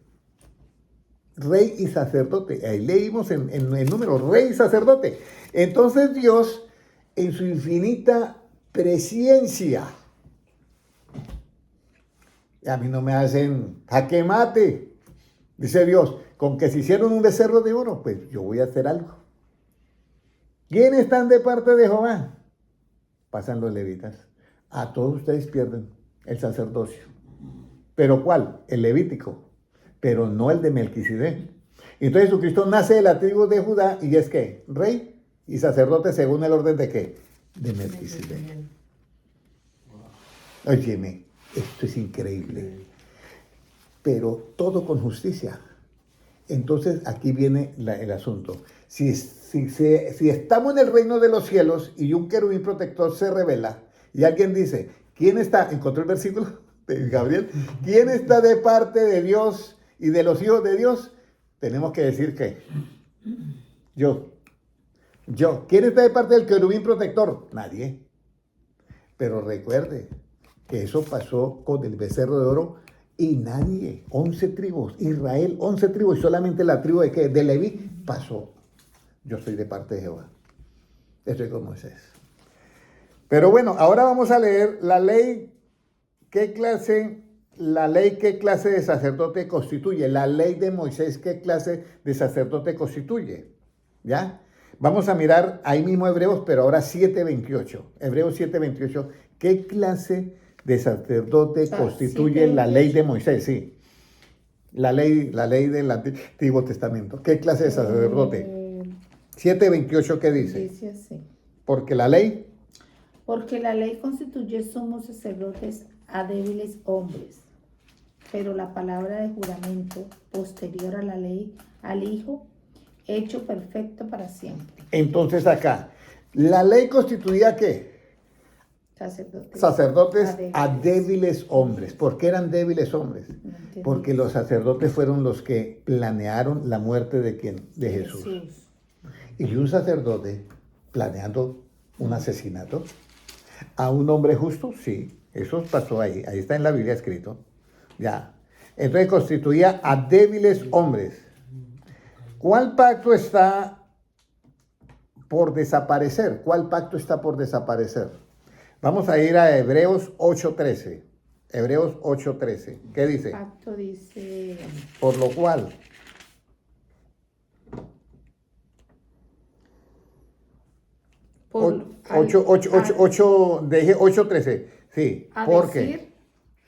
Rey y sacerdote. Ahí leímos en el número, rey y sacerdote. Entonces Dios, en su infinita presciencia, y a mí no me hacen jaque mate, dice Dios, con que se hicieron un becerro de oro, pues yo voy a hacer algo. ¿Quiénes están de parte de Jehová? Pasan los levitas. A todos ustedes pierden el sacerdocio. ¿Pero cuál? El levítico, pero no el de Melquisedec. Entonces Jesucristo nace de la tribu de Judá y es que rey y sacerdote según el orden de qué? De Melquisedec. Óyeme, esto es increíble. Pero todo con justicia. Entonces aquí viene el asunto. Si estamos en el reino de los cielos y un querubín protector se revela y alguien dice, ¿quién está? ¿Encontró el versículo de Gabriel? ¿Quién está de parte de Dios y de los hijos de Dios? Tenemos que decir que yo. ¿Quién está de parte del querubín protector? Nadie. Pero recuerde que eso pasó con el becerro de oro y nadie, 11 tribus, Israel, 11 tribus, y solamente la tribu de, ¿qué? De Leví pasó. Yo soy de parte de Jehová. Estoy con Moisés. Pero bueno, ahora vamos a leer la ley. ¿Qué clase de sacerdote constituye? La ley de Moisés, ¿qué clase de sacerdote constituye? ¿Ya? Vamos a mirar ahí mismo Hebreos, pero ahora 7:28. Hebreos 7:28. ¿Qué clase de sacerdote constituye la ley de Moisés? Sí. La ley del Antiguo Testamento. ¿Qué clase de sacerdote? 7:28, ¿qué dice? Dice así. Porque la ley constituye somos sacerdotes a débiles hombres, pero la palabra de juramento posterior a la ley, al Hijo, hecho perfecto para siempre. Entonces acá, la ley constituía ¿qué? Sacerdotes a débiles hombres. ¿Por qué eran débiles hombres? Porque los sacerdotes fueron los que planearon la muerte de ¿quién? De Jesús. Y un sacerdote planeando un asesinato a un hombre justo, sí, eso pasó ahí está en la Biblia escrito, ya. Entonces constituía a débiles hombres. ¿Cuál pacto está por desaparecer? ¿Cuál pacto está por desaparecer? Vamos a ir a Hebreos 8:13. Hebreos 8:13. ¿Qué dice? El pacto dice, Por lo cual. por, 8:13. Sí, porque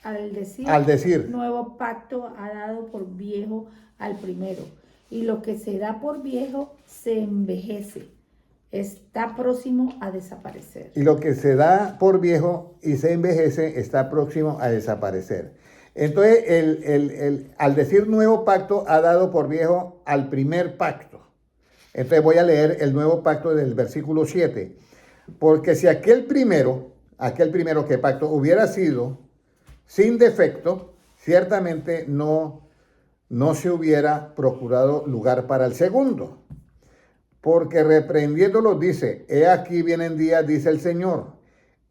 al decir, decir, nuevo pacto ha dado por viejo al primero, y lo que se da por viejo se envejece, está próximo a desaparecer. y lo que se da por viejo y se envejece está próximo a desaparecer. Entonces, al decir nuevo pacto ha dado por viejo al primer pacto. Entonces voy a leer el nuevo pacto del versículo 7. Porque si aquel primero que pacto hubiera sido sin defecto, ciertamente no se hubiera procurado lugar para el segundo. Porque reprendiéndolo dice, he aquí vienen días, dice el Señor,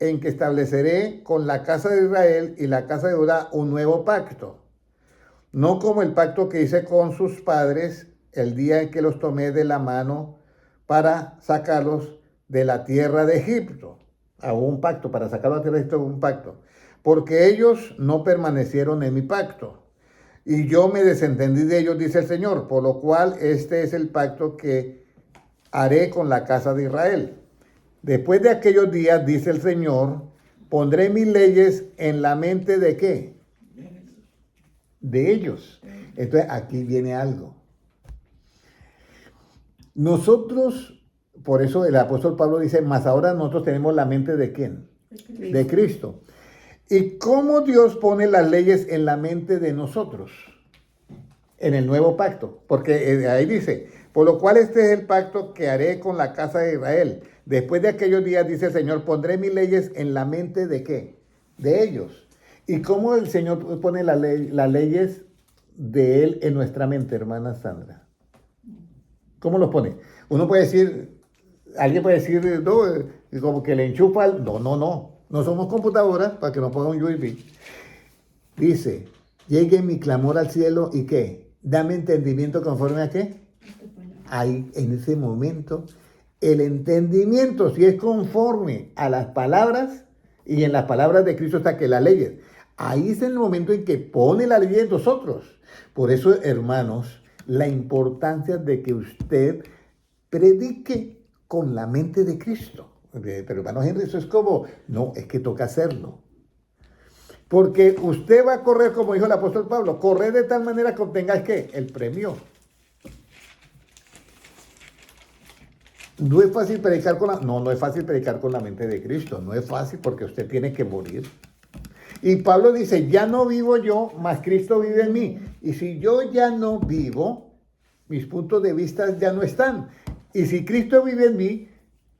en que estableceré con la casa de Israel y la casa de Judá un nuevo pacto. No como el pacto que hice con sus padres el día en que los tomé de la mano para sacarlos de la tierra de Egipto. Hago un pacto, para sacarlos de la tierra de Egipto, un pacto. Porque ellos no permanecieron en mi pacto. Y yo me desentendí de ellos, dice el Señor. Por lo cual este es el pacto que haré con la casa de Israel. Después de aquellos días, dice el Señor, pondré mis leyes en la mente de ¿qué? De ellos. Entonces aquí viene algo. Nosotros, por eso el apóstol Pablo dice, mas ahora nosotros tenemos la mente de ¿quién? De Cristo. ¿Y cómo Dios pone las leyes en la mente de nosotros? En el nuevo pacto. Porque ahí dice, por lo cual este es el pacto que haré con la casa de Israel. Después de aquellos días, dice el Señor, pondré mis leyes en la mente de ¿qué? De ellos. ¿Y cómo el Señor pone las leyes de Él en nuestra mente, hermana Sandra? ¿Cómo los pone? Uno puede decir, alguien puede decir, no, como que le enchufa. No somos computadoras para que nos ponga un USB. Dice, llegue mi clamor al cielo y ¿qué? Dame entendimiento conforme a ¿qué? Ahí, en ese momento, el entendimiento, si es conforme a las palabras, y en las palabras de Cristo está que las leyes, ahí es el momento en que pone la ley en nosotros. Por eso, hermanos, la importancia de que usted predique con la mente de Cristo. Pero hermano Henry, eso es como, no, es que toca hacerlo. Porque usted va a correr, como dijo el apóstol Pablo, correr de tal manera que obtengas ¿qué? El premio. No es fácil predicar no es fácil predicar con la mente de Cristo. No es fácil porque usted tiene que morir. Y Pablo dice, ya no vivo yo, mas Cristo vive en mí. Y si yo ya no vivo, mis puntos de vista ya no están. Y si Cristo vive en mí,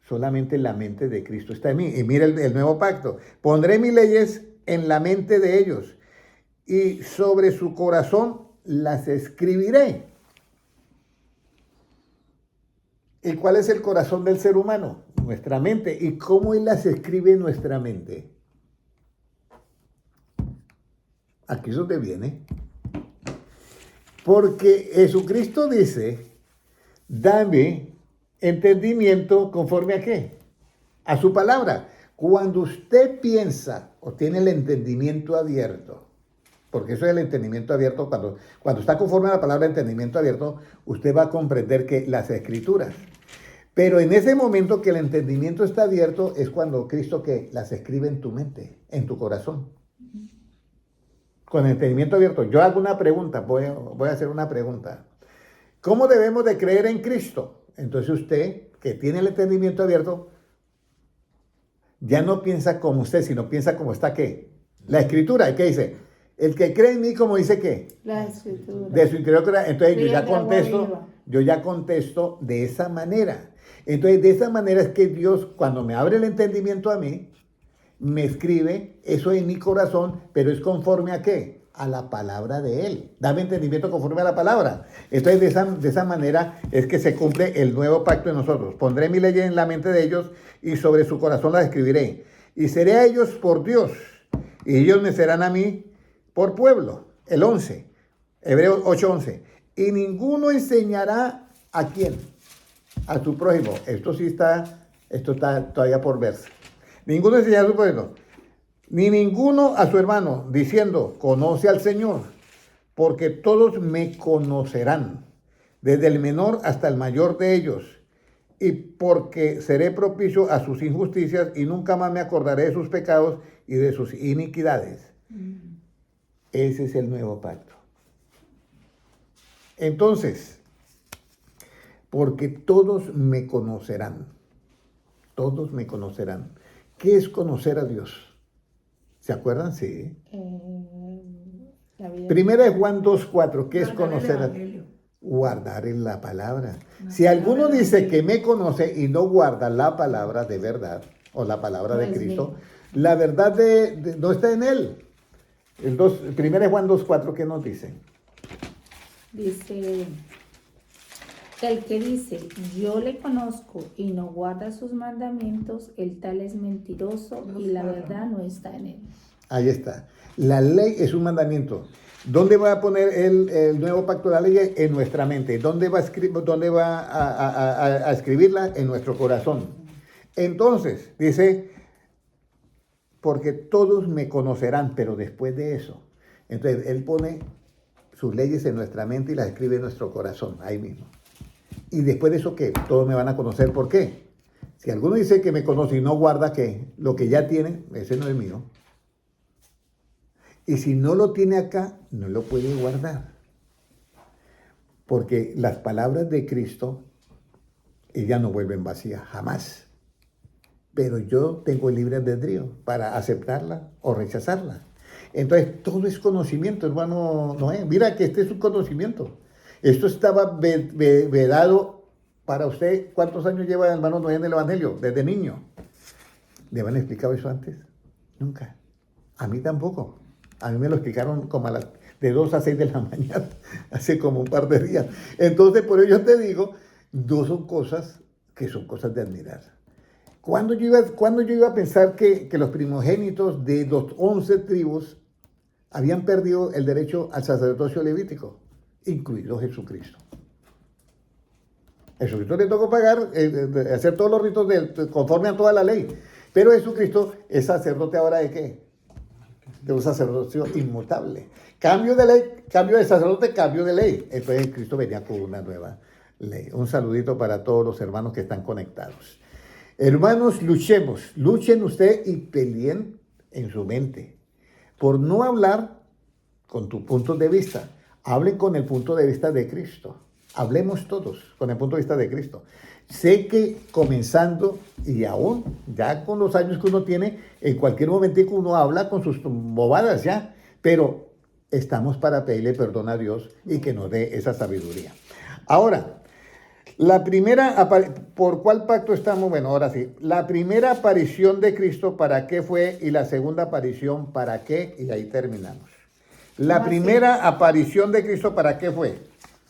solamente la mente de Cristo está en mí. Y mira el nuevo pacto. Pondré mis leyes en la mente de ellos y sobre su corazón las escribiré. ¿Y cuál es el corazón del ser humano? Nuestra mente. ¿Y cómo Él las escribe en nuestra mente? Aquí es donde viene. Porque Jesucristo dice, dame entendimiento conforme a ¿qué? A su palabra. Cuando usted piensa o tiene el entendimiento abierto, porque eso es el entendimiento abierto, cuando está conforme a la palabra entendimiento abierto, usted va a comprender que las escrituras. Pero en ese momento que el entendimiento está abierto es cuando Cristo que las escribe en tu mente, en tu corazón. Con el entendimiento abierto. Yo hago una pregunta, voy a hacer una pregunta. ¿Cómo debemos de creer en Cristo? Entonces usted, que tiene el entendimiento abierto, ya no piensa como usted, sino piensa como está ¿qué? La escritura. ¿Qué dice? El que cree en mí, como dice ¿qué? La escritura. De su interior. Entonces Río yo ya contesto de esa manera. Entonces de esa manera es que Dios, cuando me abre el entendimiento a mí, me escribe eso en mi corazón, pero es conforme a ¿qué? A la palabra de Él. Dame entendimiento conforme a la palabra. Entonces de esa manera es que se cumple el nuevo pacto en nosotros. Pondré mi ley en la mente de ellos y sobre su corazón las escribiré. Y seré a ellos por Dios y ellos me serán a mí por pueblo. el 11, Hebreos 8:11. Y ninguno enseñará a quién, a su prójimo. Esto está todavía por verse. Ninguno enseñará a su prójimo, ni ninguno a su hermano, diciendo, conoce al Señor, porque todos me conocerán, desde el menor hasta el mayor de ellos, y porque seré propicio a sus injusticias y nunca más me acordaré de sus pecados y de sus iniquidades. Ese es el nuevo pacto. Entonces, porque todos me conocerán. Todos me conocerán. ¿Qué es conocer a Dios? ¿Se acuerdan? Sí. La vida. Primera de Juan 2:4. ¿Qué es Guardar el conocer a evangelio. Dios? Guardar en la palabra. La Si alguno palabra dice del que me conoce y no guarda la palabra de verdad, o la palabra No de es Cristo, mío. la verdad no está en él. Primera de Juan 2:4, ¿qué nos dice? Dice, el que dice, yo le conozco y no guarda sus mandamientos, el tal es mentiroso y la verdad no está en él. Ahí está. La ley es un mandamiento. ¿Dónde va a poner el nuevo pacto de la ley? En nuestra mente. ¿Dónde va a escribirla? En nuestro corazón. Entonces, dice, porque todos me conocerán, pero después de eso. Entonces, Él pone sus leyes en nuestra mente y las escribe en nuestro corazón, ahí mismo. Y después de eso, ¿qué? Todos me van a conocer. ¿Por qué? Si alguno dice que me conoce y no guarda, ¿qué? Lo que ya tiene, ese no es mío. Y si no lo tiene acá, no lo puede guardar. Porque las palabras de Cristo, ellas no vuelven vacías, jamás. Pero yo tengo libre albedrío para aceptarla o rechazarla. Entonces, todo es conocimiento, hermano Noé. Mira que este es un conocimiento. Esto estaba vedado para usted. ¿Cuántos años lleva el hermano Noé en el Evangelio? Desde niño. ¿Le habían explicado eso antes? Nunca. A mí tampoco. A mí me lo explicaron como de 2 a 6 de la mañana, hace como un par de días. Entonces, por ello te digo, no son cosas que son cosas de admirar. ¿Cuándo yo iba a pensar que los primogénitos de los 11 tribus habían perdido el derecho al sacerdocio levítico, incluido Jesucristo? Jesucristo le tocó pagar, hacer todos los ritos conforme a toda la ley. Pero Jesucristo es sacerdote ahora ¿de qué? De un sacerdocio inmutable. Cambio de ley, cambio de sacerdote, cambio de ley. Entonces Cristo venía con una nueva ley. Un saludito para todos los hermanos que están conectados. Hermanos, luchen usted y peleen en su mente. Por no hablar con tu punto de vista, hablen con el punto de vista de Cristo. Hablemos todos con el punto de vista de Cristo. Sé que comenzando y aún ya con los años que uno tiene, en cualquier momentico uno habla con sus bobadas ya, pero estamos para pedirle perdón a Dios y que nos dé esa sabiduría. Ahora, la primera, ¿por cuál pacto estamos? Bueno, ahora sí, la primera aparición de Cristo, ¿para qué fue? Y la segunda aparición, ¿para qué? Y ahí terminamos. La primera aparición de Cristo, ¿para qué fue?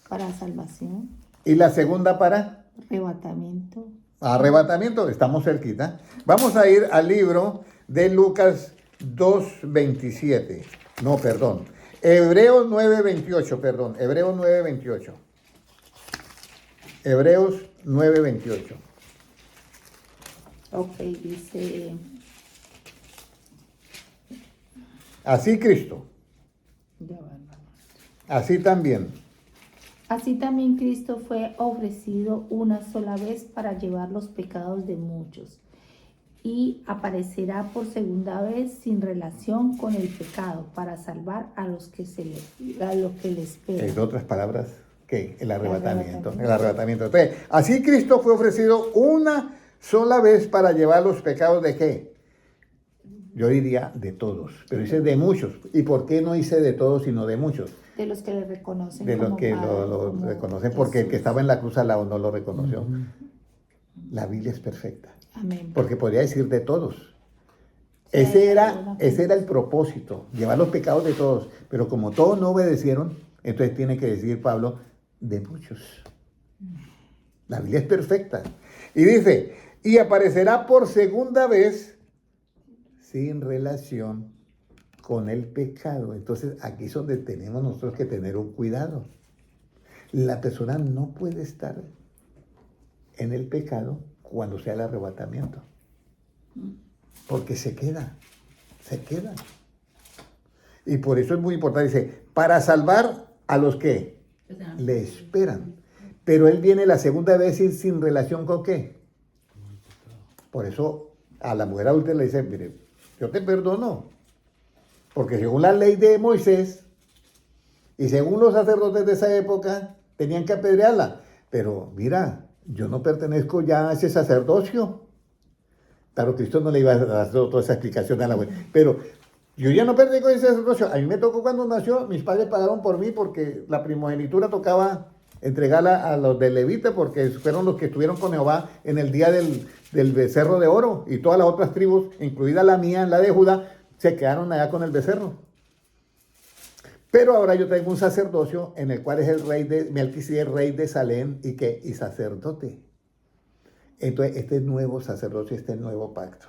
Para salvación, Y la segunda, ¿para? arrebatamiento. Arrebatamiento, estamos cerquita. Vamos a ir al libro de Lucas 2:27. No, perdón. Hebreos 9:28, perdón. Hebreos 9:28. Hebreos 9:28. Ok, dice, Así Cristo, ya va, hermano. así también. Así también Cristo fue ofrecido una sola vez para llevar los pecados de muchos y aparecerá por segunda vez sin relación con el pecado para salvar a los que le esperan. En otras palabras, ¿qué? El arrebatamiento. arrebatamiento. El arrebatamiento. Entonces, así Cristo fue ofrecido una sola vez para llevar los pecados de ¿qué? Yo diría de todos, pero dice de muchos. ¿Y por qué no dice de todos, sino de muchos? De los que le reconocen De los como que Padre, lo como reconocen, porque el que Jesús. estaba en la cruz al lado no lo reconoció. La Biblia es perfecta, Amén. porque podría decir de todos. Sí, Ese era alguna el propósito, llevar los pecados de todos. Pero como todos no obedecieron, entonces tiene que decir Pablo, de muchos. La Biblia es perfecta. Y dice, y aparecerá por segunda vez sin relación con el pecado. Entonces aquí es donde tenemos nosotros que tener un cuidado. La persona no puede estar en el pecado cuando sea el arrebatamiento, porque se queda. Y por eso es muy importante, dice, para salvar a los que le esperan. Pero él viene la segunda vez sin relación con qué. Por eso a la mujer adúltera le dice, mire, yo te perdono, porque según la ley de Moisés y según los sacerdotes de esa época, tenían que apedrearla. Pero mira, yo no pertenezco ya a ese sacerdocio. Claro, Cristo no le iba a dar toda esa explicación a la mujer. Pero yo ya no pertenezco a ese sacerdocio. A mí me tocó cuando nació, mis padres pagaron por mí porque la primogenitura tocaba entregarla a los de Levita, porque fueron los que estuvieron con Jehová en el día del becerro de oro. Y todas las otras tribus, incluida la mía, la de Judá, se quedaron allá con el becerro. Pero ahora yo tengo un sacerdocio en el cual es el rey de Melquisedec, rey de Salem y sacerdote. Entonces, este nuevo sacerdocio, este nuevo pacto.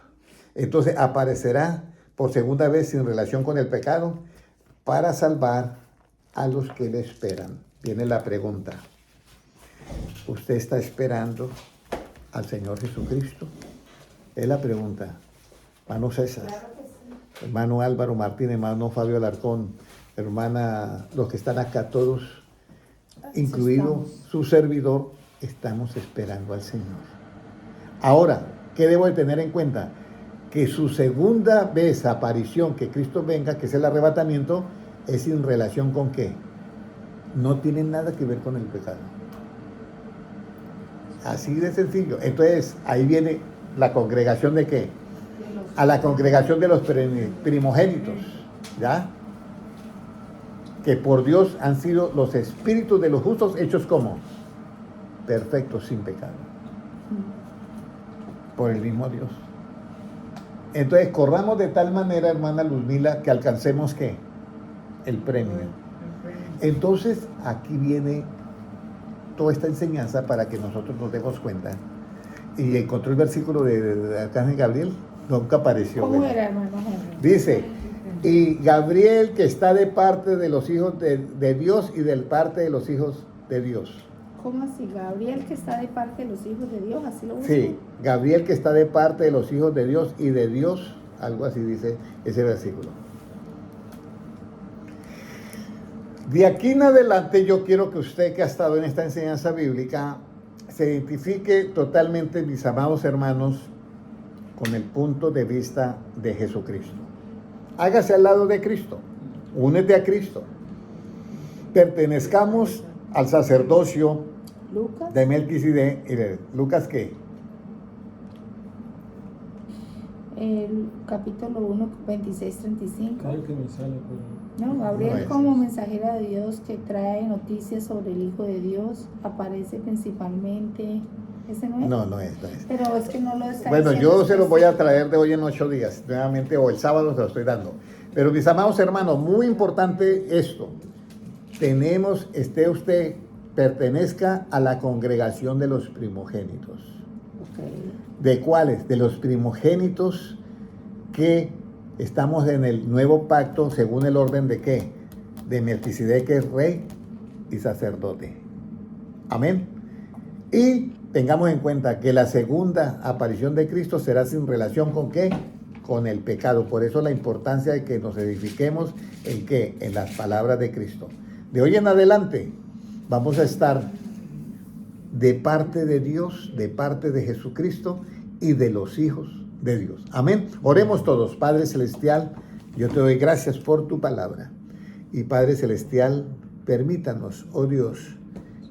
Entonces, aparecerá por segunda vez sin relación con el pecado para salvar a los que le esperan. Viene la pregunta. ¿Usted está esperando al Señor Jesucristo? Es la pregunta. Hermano César, hermano Álvaro Martínez, hermano Fabio Alarcón, hermana, los que están acá todos, incluido su servidor, estamos esperando al Señor. Ahora, ¿qué debo de tener en cuenta? Que su segunda vez aparición, que Cristo venga, que es el arrebatamiento, es sin relación con qué. No tiene nada que ver con el pecado. Así de sencillo. Entonces, ahí viene la congregación de qué. A la congregación de los primogénitos, ¿ya? Que por Dios han sido los espíritus de los justos hechos como perfectos sin pecado. Por el mismo Dios. Entonces, corramos de tal manera, hermana Luzmila, que alcancemos ¿qué? El premio. Entonces, aquí viene toda esta enseñanza para que nosotros nos demos cuenta. Y encontró el versículo de Arcángel Gabriel, nunca apareció. ¿Cómo era, hermano? Dice, y Gabriel que está de parte de los hijos de Dios y de parte de los hijos de Dios. ¿Cómo así? Gabriel que está de parte de los hijos de Dios, así lo busco. Sí, Gabriel que está de parte de los hijos de Dios y de Dios, algo así dice ese versículo. De aquí en adelante yo quiero que usted que ha estado en esta enseñanza bíblica se identifique totalmente, mis amados hermanos, con el punto de vista de Jesucristo. Hágase al lado de Cristo, únete a Cristo. Pertenezcamos al sacerdocio Lucas. de Melquisedec. ¿Lucas qué? El capítulo 1, 26, 35. Creo que me sale por... No, Gabriel No es como eso. mensajera de Dios que trae noticias sobre el Hijo de Dios, aparece principalmente, ¿ese no es? No es. Pero es que no lo está Bueno, diciendo yo se los voy a específico. traer de hoy en 8 días, nuevamente, o el sábado se lo estoy dando. Pero mis amados hermanos, muy importante esto. Usted pertenezca a la congregación de los primogénitos. Ok. ¿De cuáles? De los primogénitos que estamos en el nuevo pacto según el orden de qué? De Melquisedec, que es rey y sacerdote. Amén. Y tengamos en cuenta que la segunda aparición de Cristo será sin relación con qué? Con el pecado. Por eso la importancia de que nos edifiquemos en qué? En las palabras de Cristo. De hoy en adelante vamos a estar de parte de Dios, de parte de Jesucristo y de los hijos de Dios. Amén. Oremos todos. Padre Celestial, yo te doy gracias por tu palabra. Y Padre Celestial, permítanos, oh Dios,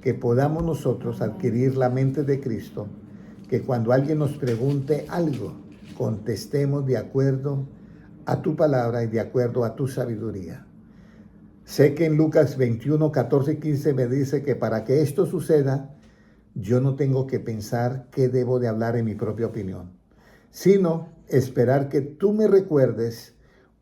que podamos nosotros adquirir la mente de Cristo, que cuando alguien nos pregunte algo, contestemos de acuerdo a tu palabra y de acuerdo a tu sabiduría. Sé que en Lucas 21, 14 y 15 me dice que para que esto suceda, yo no tengo que pensar qué debo de hablar en mi propia opinión, sino esperar que tú me recuerdes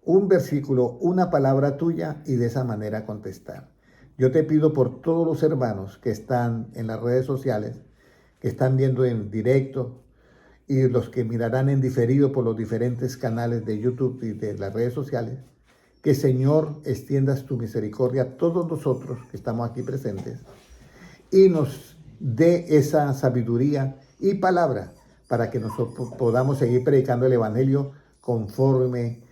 un versículo, una palabra tuya y de esa manera contestar. Yo te pido por todos los hermanos que están en las redes sociales, que están viendo en directo y los que mirarán en diferido por los diferentes canales de YouTube y de las redes sociales, Que, Señor, extiendas tu misericordia a todos nosotros que estamos aquí presentes y nos dé esa sabiduría y palabra para que nosotros podamos seguir predicando el Evangelio conforme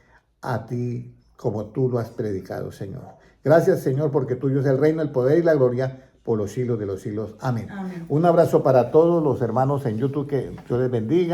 a ti, como tú lo has predicado, Señor. Gracias, Señor, porque tuyo es el reino, el poder y la gloria por los siglos de los siglos. Amén. Amén. Un abrazo para todos los hermanos en YouTube, que Dios les bendiga.